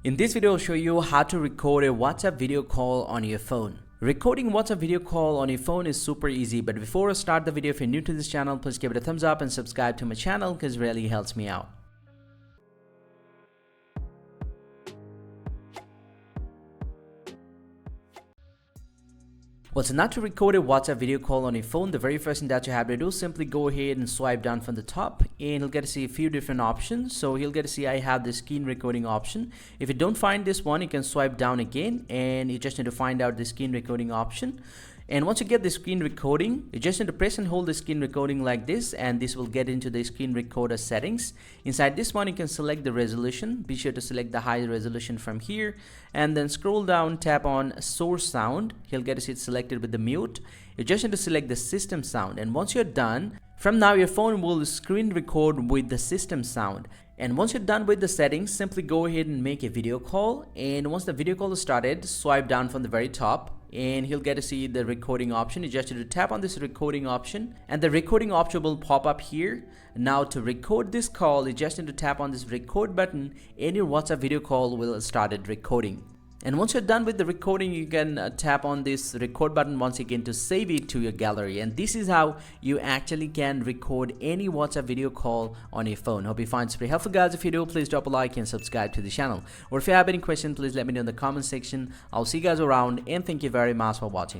In this video, I'll show you how to record a WhatsApp video call on your phone. Recording WhatsApp video call on your phone is super easy, but before I start the video, if you're new to this channel, please give it a thumbs up and subscribe to my channel because it really helps me out. Well, so now to record a WhatsApp video call on your phone, the very first thing that you have to do is simply go ahead and swipe down from the top and you'll get to see a few different options. So you'll get to see I have the screen recording option. If you don't find this one, you can swipe down again and you just need to find out the screen recording option. And once you get the screen recording, you just need to press and hold the screen recording like this, and this will get into the screen recorder settings. Inside this one, you can select the resolution. Be sure to select the high resolution from here and then scroll down, tap on source sound. You'll get to see it selected with the mute. You just need to select the system sound, and once you're done, from now your phone will screen record with the system sound. And once you're done with the settings, simply go ahead and make a video call. And once the video call is started, swipe down from the very top and he'll get to see the recording option. You just need to tap on this recording option and the recording option will pop up here. Now to record this call, you just need to tap on this record button and your WhatsApp video call will start recording. And once you're done with the recording, you can tap on this record button once again to save it to your gallery. And this is how you actually can record any WhatsApp video call on your phone. Hope you find this pretty helpful, guys. If you do, please drop a like and subscribe to the channel. Or if you have any questions, please let me know in the comment section. I'll see you guys around and thank you very much for watching.